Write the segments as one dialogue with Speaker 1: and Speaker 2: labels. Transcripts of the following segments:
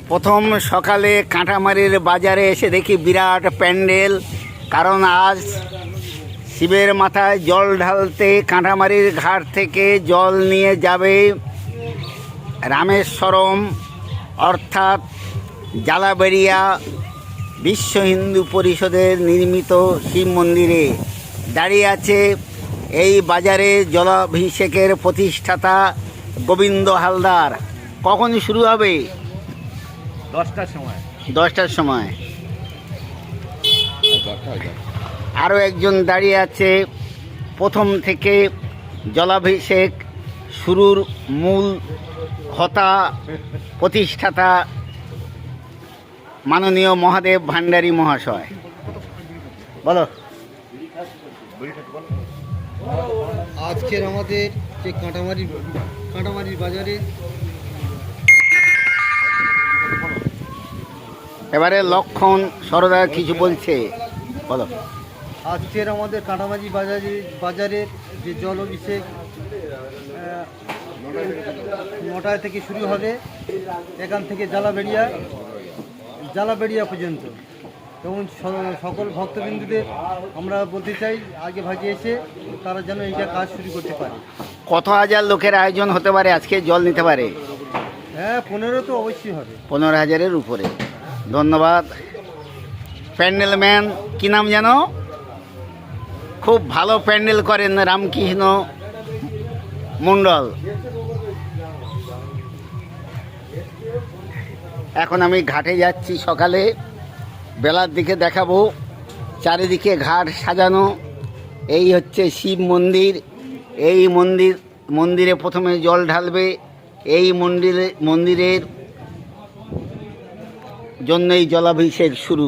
Speaker 1: প্রথম সকালে কাঁটামারির বাজারে এসে দেখি বিরাট প্যান্ডেল, কারণ আজ শিবের মাথায় জল ঢালতে কাঁটামারির ঘাট থেকে জল নিয়ে যাবে রামেশ্বরম অর্থাৎ জালাবেরিয়া বিশ্ব হিন্দু পরিষদের নির্মিত শিব মন্দিরে। দাঁড়িয়ে আছে এই বাজারে জলাভিষেকের প্রতিষ্ঠাতা গোবিন্দ হালদার। কখন শুরু হবে?
Speaker 2: 10টার সময়।
Speaker 1: 10টার সময়। আরও একজন দাঁড়িয়ে আছে প্রথম থেকে জলাভিষেক শুরুর মূল হতা প্রতিষ্ঠাতা মাননীয় মহাদেব ভান্ডারী মহাশয়। বলো।
Speaker 3: আজকের আমাদের যে কাঁটামারির বাজারে
Speaker 1: এবারে লক্ষণ সরদার কিছু বলছে, বলো।
Speaker 3: আজকের আমাদের কাঁটামারি বাজারের যে জল অভিষেক 9টা থেকে শুরু হবে, এখান থেকে জালাবেরিয়া পর্যন্ত। এবং সকল ভক্তবিন্দুদের আমরা বলতে চাই আগে ভাগে এসে তারা যেন এইটা কাজ শুরু করতে পারে।
Speaker 1: কত হাজার লোকের আয়োজন হতে পারে আজকে জল নিতে পারে?
Speaker 3: হ্যাঁ, 15 তো অবশ্যই হবে।
Speaker 1: 15,000-এর উপরে। ধন্যবাদ। প্যান্ডেল ম্যান কী নাম জানো? খুব ভালো প্যান্ডেল করেন রামকৃষ্ণ মণ্ডল। এখন আমি ঘাটে যাচ্ছি, সকালে বেলার দিকে দেখাবো। চারিদিকে ঘাট সাজানো। এই হচ্ছে শিব মন্দির। এই মন্দিরে প্রথমে জল ঢালবে। এই মন্দিরের জন্যই জলাভিষেক শুরু।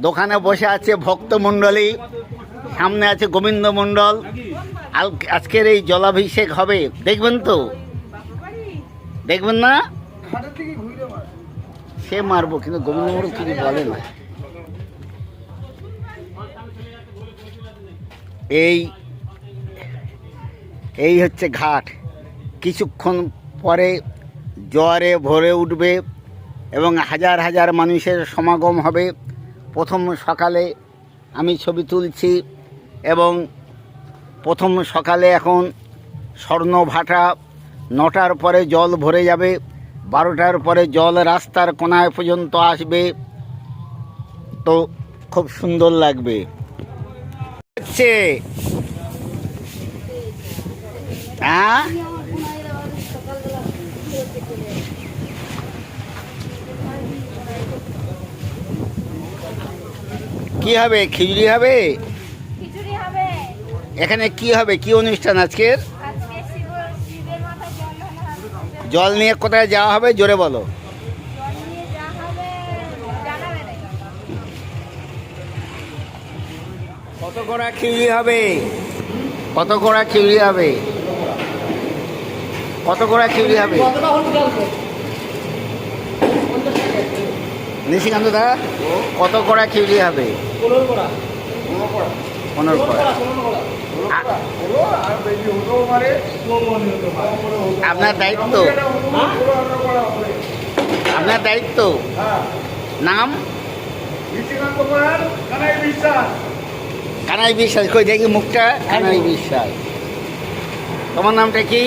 Speaker 1: দোকানে বসে আছে ভক্তমণ্ডলী, সামনে আছে গোবিন্দ মণ্ডল। আজকের এই জলাভিষেক হবে, দেখবেন তো? দেখবেন না? সে মারবো, কিন্তু গোবিন্দ মণ্ডল কিছু বলে না। এই হচ্ছে ঘাট। কিছুক্ষণ পরে জোয়ারে ভরে উঠবে এবং হাজার হাজার মানুষের সমাগম হবে। প্রথম সকালে আমি ছবি তুলছি এবং প্রথম সকালে এখন স্বর্ণভাটা। 9টার পরে জল ভরে যাবে, 12টার পরে জল রাস্তার কোনায় পর্যন্ত আসবে। তো খুব সুন্দর লাগবে। হচ্ছে হ্যাঁ, কি হবে? খিচুড়ি হবে? এখানে কি হবে? কি অনুষ্ঠান আজকের? জল নিয়ে কোথায় যাওয়া হবে জোরে বলো। কত কড়া খিচুড়ি হবে? কত কড়া খিচুড়ি হবে? কত কড়া খিচুড়ি হবে? নিশিকান্ত দা, কত কড়া খিচুড়ি হবে? 15 কড়া। আপনার দায়িত্ব, আপনার দায়িত্ব। নাম? কানাই বিশ্বাস। কই দেখি মুখটা। কানাই বিশ্বাস। তোমার নামটা কি?